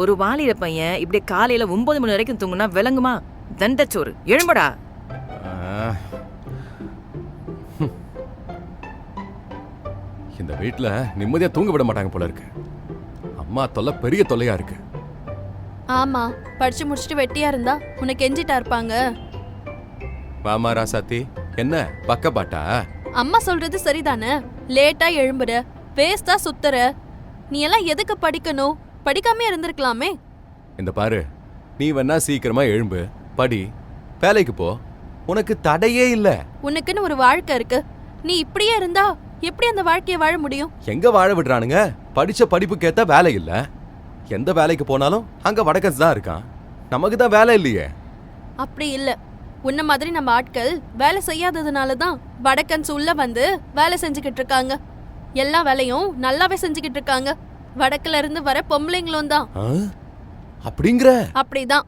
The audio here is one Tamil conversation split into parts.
ஒரு வாலிட பையன் இப்படி காலையில 9 மணி வரைக்கும் தூங்குனா விளங்குமா? தண்டச்சோறு. எழும்படா. இந்த வீட்டுல நிம்மதியா தூங்க விட மாட்டாங்க போல இருக்கு. அம்மா தொல்லை பெரிய தொல்லையா இருக்கு. ஆமா, படிச்சு முடிச்சுட்டு வெட்டியா இருந்தா உனக்கு எஞ்சிட்டா இருப்பாங்க. வாமா ராசாத்தி, என்ன பக்க பாட்டா? அம்மா சொல்றது சரிதானே? லேட்டா எழும்புற, வேஸ்டா சுத்துற. நீ எல்லாம் எதுக்கு படிக்கணும்? படிக்காம இருந்திருக்கலாமே. இந்த பாரு, நீ வேணா சீக்கிரமா எழும்பு, படி, வேலைக்கு போ, உனக்கு தடையே இல்ல. உனக்குன்னு ஒரு வாழ்க்கை இருக்கு. நீ இப்படியே இருந்தா எப்படி அந்த வாழ்க்கைய வாழ முடியும்? எங்க வாழ விடுறானுங்க? படிச்ச படிப்புக்கேத்த வேலை இல்ல. எந்த வேலைக்கு போனாலும் அங்க வடக்கன்ஸ் தான் இருக்கான். நமக்கு தான் வேலை இல்லையே. அப்படி இல்ல. உன்ன மாதிரி நம்ம ஆட்கள் வேலை செய்யாததுனால தான் வடக்கன்ஸ் உள்ள வந்து வேலை செஞ்சுக்கிட்டு இருக்காங்க. எல்லா வேலையும் நல்லாவே செஞ்சுக்கிட்டு இருக்காங்க. வடக்குல இருந்து வர பொம்பளைங்களும் தான். அப்படிங்கிற? அப்படிதான்.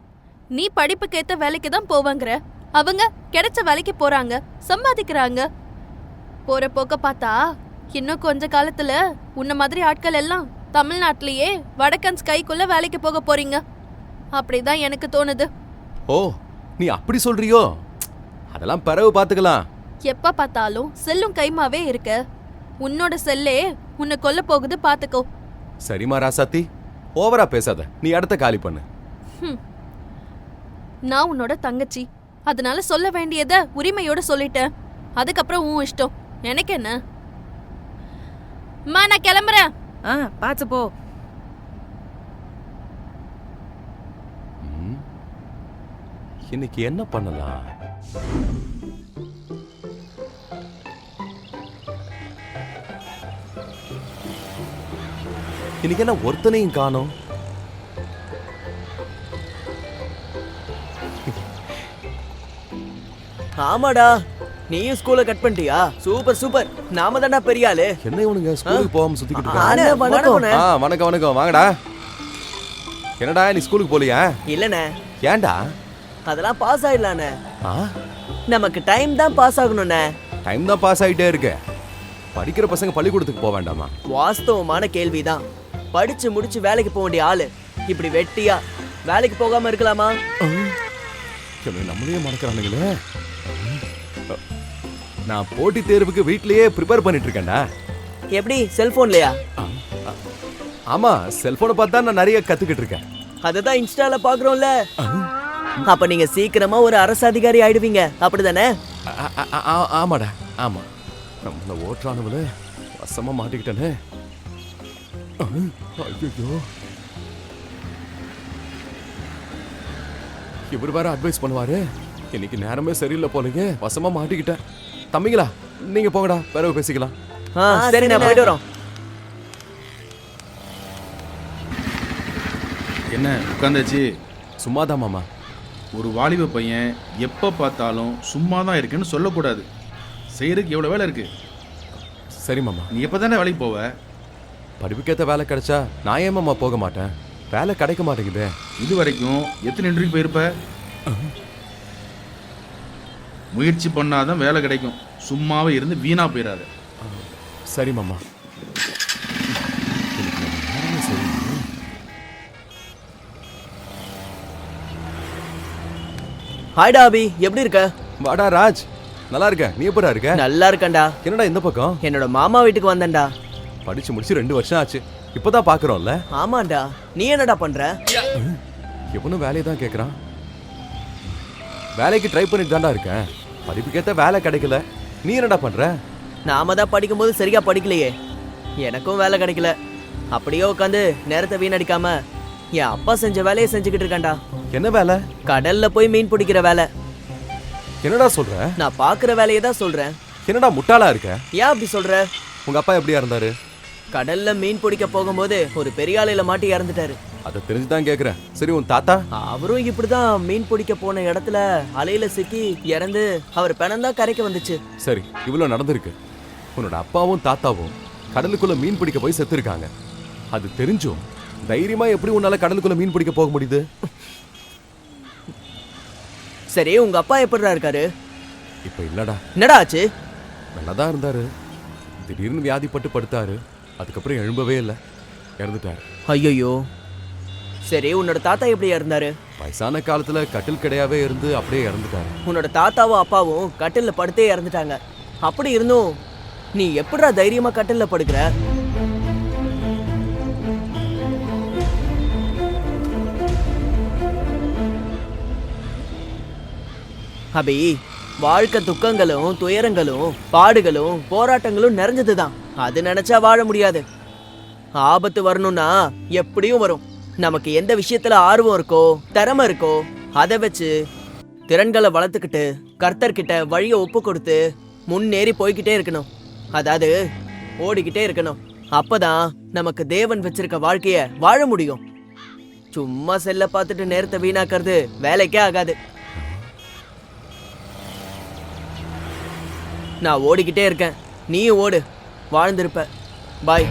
நீ படிப்புக்கேத்த வேலைக்கு தான் போவாங்கற, அவங்க கிடைச்ச வேலைக்கு போறாங்க, சம்பாதிக்கிறாங்க. போற போக்க பார்த்தா இன்னும் கொஞ்ச காலத்துல உன்ன மாதிரி ஆட்கள் எல்லாம் தமிழ்நாட்டிலேயே வடக்கன்ஸ் கைக்குள்ள வேலைக்கு போக போறீங்க. அப்படிதான் எனக்கு தோணுது. ஓ, நீ அப்படி சொல்றியோ? அதெல்லாம் பிறகு பாத்துக்கலாம். எப்ப பார்த்தாலும் செல்லும் கைமாவே இருக்க. உன்னோட செல்லே உன்னை கொல்ல போகுது, பாத்துக்கோ. சரிமா ராசாத்தி, ஓவரா பேசாத. நீ அடுத்த காலி பண்ணு. நான் உன்னோட தங்கச்சி, அதனால சொல்ல வேண்டியத உரிமையோட சொல்லிட்டேன். அதுக்கப்புறம் உன் இஷ்டம், எனக்கு என்ன. அம்மா, நான் கிளம்புறேன். பாத்து போ. இன்னைக்கு என்ன பண்ணலாம்? இன்னைக்கு என்ன ஒருத்தனையும் காணோம்? ஆமாடா, நீயும் ஸ்கூலை கட் பண்ணிட்டியா? Super super. நாம தான்டா பெரிய ஆளு. என்ன இவனுங்க ஸ்கூலுக்கு போகாம சுத்திக்கிட்டு இருக்காங்க? வணக்கம். வணக்கம் வணக்கம், வாங்கடா. என்னடா நீ ஸ்கூலுக்கு போலியா? இல்லண்ணே. ஏன்டா? அதெல்லாம் பாஸ் ஆயிடலானே. நமக்கு டைம் தான் பாஸ் ஆகணும்ண்ணே. டைம் தான் பாஸ் ஆகிட்டே இருக்கு. படிக்கிற பசங்க பள்ளிக்கூடத்துக்கு போக வேண்டாமா? வாஸ்தவமான கேள்விதான். படிச்சு முடிச்சு வேலைக்கு போக வேண்டிய ஆளு இப்படி வெட்டியா வேலைக்கு போகாம இருக்கலாமா? நம்மளே மறக்கிறானுங்களே. நான் போட்டி தேர்வுக்கு வீட்லயே ப்ரிப்பேர் பண்ணிட்டு இருக்கேன்டா. எப்படி, செல்போன்லயா? ஆமா, செல்போனை பார்த்தா நான் நிறைய கத்துக்கிட்டு இருக்கேன். அததான் இன்ஸ்டால பாக்குறோம்ல. அப்ப நீங்க சீக்கிரமா ஒரு அரசு அதிகாரி ஆயிடுவீங்க, அப்படிதானே? ஆமாடா, ஆமா. நம்மள ஓட்டுறானுவல வசமா மாட்டிக்கிட்டேனே. ஐயோ, இவர் வேற அட்வைஸ் பண்ணுவாரு. இன்னைக்கு நேரமே சரியில்லை போலங்க, வசமா மாட்டிக்கிட்டேன். தம்பிங்களா, நீங்க போங்கடா, பிறகு பேசிக்கலாம். சரி, நான் போயிட்டு வரோம். என்ன உட்காந்தாச்சு? சும்மாதான் மாமா. ஒரு வாலிப பையன் எப்போ பார்த்தாலும் சும்மா தான் இருக்குன்னு சொல்லக்கூடாது. செய்யறதுக்கு எவ்வளோ வேலை இருக்கு. சரி மாமா. நீ எப்போ தானே வேலைக்கு போவ? படிப்புக்கேற்ற வேலை கிடைச்சா நான் ஏன் மாமா போக மாட்டேன்? வேலை கிடைக்க மாட்டேங்குது. இது வரைக்கும் எத்தனை இன்டர்வியூ போயிருப்ப? முயற்சி பண்ணாதான் வேலை கிடைக்கும். சும்மாவே இருந்து வீணா போயிடாத. சரி மாமா. ஹாய்டா அபி, எப்படி இருக்க? வாடா ராஜ், நல்லா இருக்க. நீ எப்படா இருக்க? நல்லா இருக்கேன்டா. என்னடா இந்த பக்கம்? என்னோட மாமா வீட்டுக்கு வந்தேன்டா. படிச்சு முடிச்சு 2 வருஷம் ஆச்சு. இப்பதான் பாக்குறோம்ல. ஆமாண்டா. நீ என்னடா பண்ற? இவனும் வேலையை தான் கேட்குறான். வேலைக்கு ட்ரை பண்ணிட்டு தான்டா இருக்கேன். படிப்புக்கேற்ற வேலை கிடைக்கல. நீ என்னடா பண்ற? நாம தான் படிக்கும்போது சரியா படிக்கலையே. எனக்கும் வேலை கிடைக்கல. அப்படியே உட்காந்து நேரத்தை வீணடிக்காம என் அப்பா செஞ்ச வேலையை செஞ்சுக்கிட்டு இருக்கேன்டா. என்ன வேலை? கடல்ல போய் மீன் பிடிக்கிற வேலை. என்னடா சொல்ற? நான் பாக்குற வேலையை தான் சொல்றேன். என்னடா முட்டாளா இருக்க? ஏன் அப்படி சொல்ற? உங்க அப்பா எப்படியா இருந்தாரு? கடல்ல மீன் பிடிக்க போகும்போது ஒரு பெரிய ஆளையில மாட்டி இறந்துட்டாரு. அதை தெரிஞ்சுதான் கேக்குறேன். சரி, உன் தாத்தா? அவரும் இப்படிதான் மீன் பிடிக்க போன இடத்துல அலையில சிக்கி இறந்து அவர் பிணந்தான் கரைக்கு வந்துச்சு. சரி, இவ்வளவு நடந்திருக்கு. உன்னோட அப்பாவும் தாத்தாவும் கடலுக்குள்ள மீன் பிடிக்க போய் செத்து இருக்காங்க. அது தெரிஞ்சும் தைரியமா எப்படி உன்னால கடலுக்குள்ள மீன் பிடிக்க போக முடியுது? சரி, உங்க அப்பா எப்படிடா இருக்காரு? இப்ப இல்லடா. என்னடா ஆச்சு? நல்லாதான் இருந்தாரு. திடீர்னு வியாதிப்பட்டு படுத்தாரு. அதுக்கப்புறம் எழும்பவே இல்லை, இறந்துட்டாரு. ஐயோ, சரி, உன்னோட தாத்தா எப்படியா இருந்தாரு? வயசான காலத்துல கட்டில் கிடையாவே இருந்து அப்படியே இறந்துட்டாரு. உன்னோட தாத்தாவும் அப்பாவும் கட்டில்ல படுத்தே இறந்துட்டாங்க. அப்படி இருந்தும் நீ எப்படிடா தைரியமா கட்டில்ல படுக்கிற? அபி, வாழ்க்கை துக்கங்களும் துயரங்களும் பாடுகளும் போராட்டங்களும் நிறைஞ்சதுதான். அது நினைச்சா வாழ முடியாது. ஆபத்து வரணும்னா எப்படியும் வரும். நமக்கு எந்த விஷயத்துல ஆர்வம் இருக்கோ திறமை இருக்கோ அதை வச்சு திறன்களை வளர்த்துக்கிட்டு கர்த்தர்கிட்ட வழியை ஒப்பு கொடுத்து முன்னேறி போய்கிட்டே இருக்கணும். அதாவது ஓடிக்கிட்டே இருக்கணும். அப்பதான் நமக்கு தேவன் வச்சிருக்க வாழ்க்கைய வாழ முடியும். சும்மா செல்ல பார்த்துட்டு நேரத்தை வீணாக்குறது வேலைக்கே ஆகாது. நான் ஓடிக்கிட்டே இருக்கேன், நீயும் ஓடு, வாழ்ந்திருப்ப. பாய்.